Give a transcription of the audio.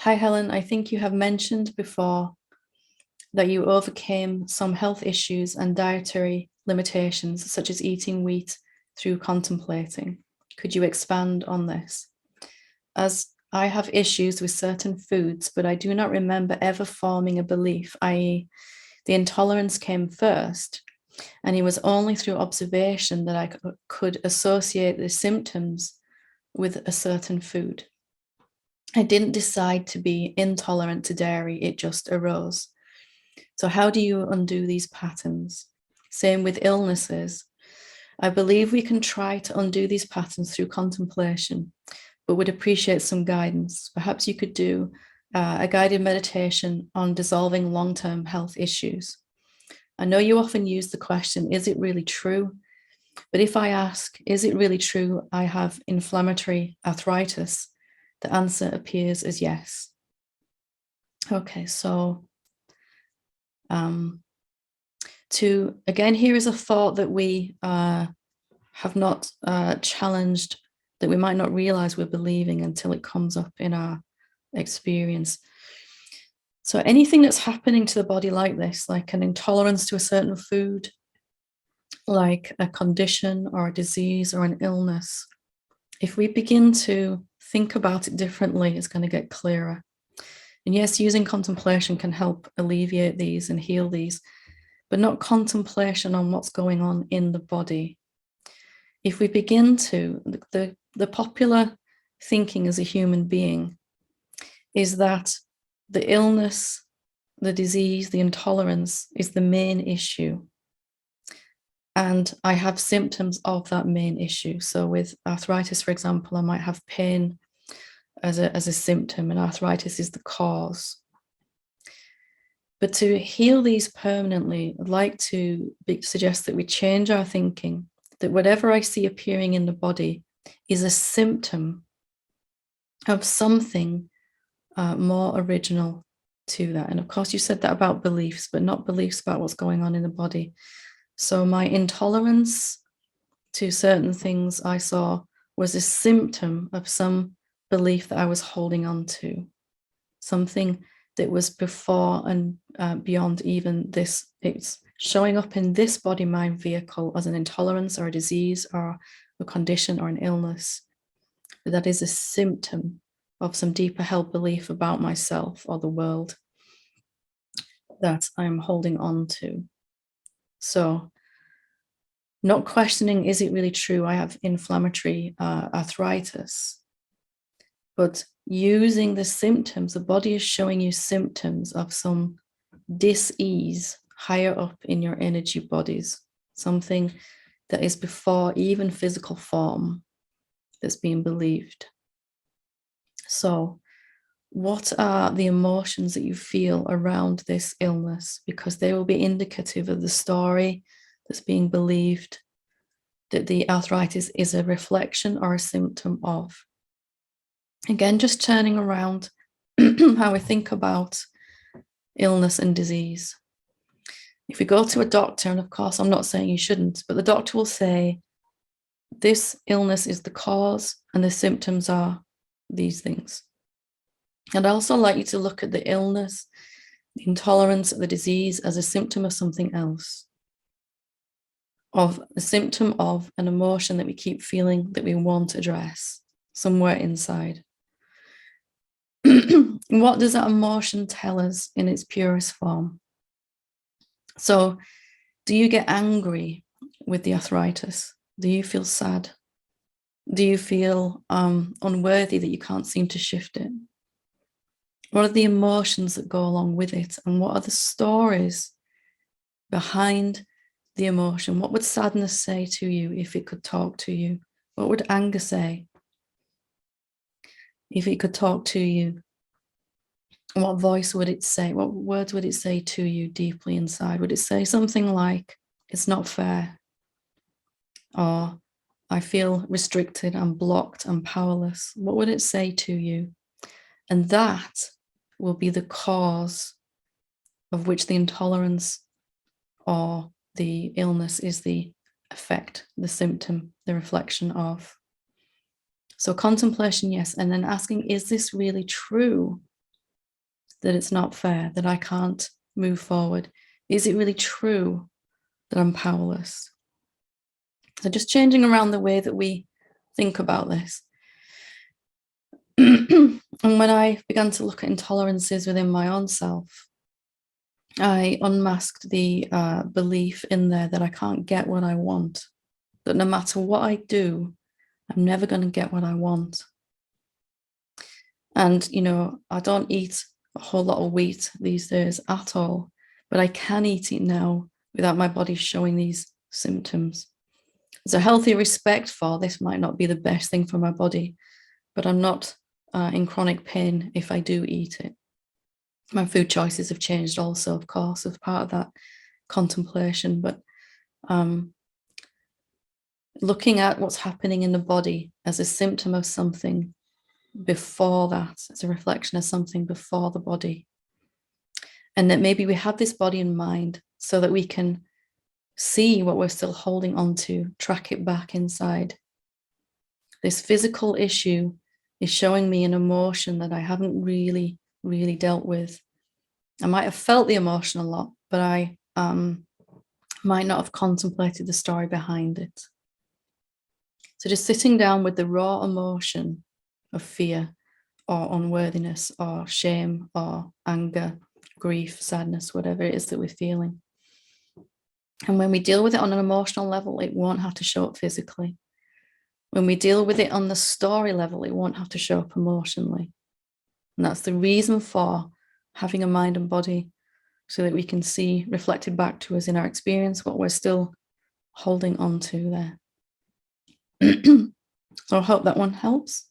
Hi, Helen. I think you have mentioned before that you overcame some health issues and dietary limitations, such as eating wheat, through contemplating. Could you expand on this? As I have issues with certain foods, but I do not remember ever forming a belief, i.e., the intolerance came first, and it was only through observation that I could associate the symptoms with a certain food. I didn't decide to be intolerant to dairy, it just arose. So, how do you undo these patterns? Same with illnesses. I believe we can try to undo these patterns through contemplation, but would appreciate some guidance. Perhaps you could do a guided meditation on dissolving long-term health issues. I know you often use the question, is it really true? But if I ask, is it really true I have inflammatory arthritis? The answer appears as yes. Okay, so again, here is a thought that we have not challenged, that we might not realize we're believing until it comes up in our experience. So anything that's happening to the body like this, like an intolerance to a certain food, like a condition or a disease or an illness, if we begin to think about it differently, it's going to get clearer. And yes, using contemplation can help alleviate these and heal these, but not contemplation on what's going on in the body. If we begin to, the popular thinking as a human being is that the illness, the disease, the intolerance is the main issue. And I have symptoms of that main issue. So with arthritis, for example, I might have pain as a symptom, and arthritis is the cause. But to heal these permanently, I'd like to suggest that we change our thinking, that whatever I see appearing in the body is a symptom of something more original to that. And of course, you said that about beliefs, but not beliefs about what's going on in the body. So my intolerance to certain things I saw was a symptom of some belief that I was holding on to, something that was before and beyond even this. It's showing up in this body-mind vehicle as an intolerance or a disease or a condition or an illness. But that is a symptom of some deeper held belief about myself or the world that I'm holding on to. So not questioning, is it really true I have inflammatory arthritis? But using the symptoms, the body is showing you symptoms of some dis-ease higher up in your energy bodies, something that is before even physical form that's being believed. So what are the emotions that you feel around this illness? Because they will be indicative of the story that's being believed, that the arthritis is a reflection or a symptom of. Again, just turning around how we think about illness and disease. If we go to a doctor, and of course, I'm not saying you shouldn't, but the doctor will say, this illness is the cause and the symptoms are these things. And I also like you to look at the illness, the intolerance, the disease as a symptom of something else, of a symptom of an emotion that we keep feeling that we want to address somewhere inside. What does that emotion tell us in its purest form? So, do you get angry with the arthritis? Do you feel sad? Do you feel unworthy that you can't seem to shift it? What are the emotions that go along with it? And what are the stories behind the emotion? What would sadness say to you if it could talk to you? What would anger say if it could talk to you? What voice would it say? What words would it say to you deeply inside? Would it say something like, it's not fair? Or, I feel restricted, I'm blocked, I'm powerless? What would it say to you? And that will be the cause of which the intolerance or the illness is the effect, the symptom, the reflection of. So contemplation, yes, and then asking, is this really true? that it's not fair, that I can't move forward? Is it really true that I'm powerless? So just changing around the way that we think about this. And when I began to look at intolerances within my own self, I unmasked the belief in there that I can't get what I want, that no matter what I do, I'm never going to get what I want. And, I don't eat a whole lot of wheat these days at all, but I can eat it now without my body showing these symptoms. There's a healthy respect for this might not be the best thing for my body, but I'm not in chronic pain if I do eat it. My food choices have changed also, of course, as part of that contemplation, but looking at what's happening in the body as a symptom of something before that, as a reflection of something before the body. And that maybe we have this body in mind so that we can see what we're still holding on to, track it back inside. This physical issue is showing me an emotion that I haven't really dealt with. I might have felt the emotion a lot, but I might not have contemplated the story behind it. So just sitting down with the raw emotion of fear or unworthiness or shame or anger, grief, sadness, whatever it is that we're feeling. And when we deal with it on an emotional level, it won't have to show up physically. When we deal with it on the story level, it won't have to show up emotionally. And that's the reason for having a mind and body, so that we can see reflected back to us in our experience what we're still holding on to there. So I hope that one helps.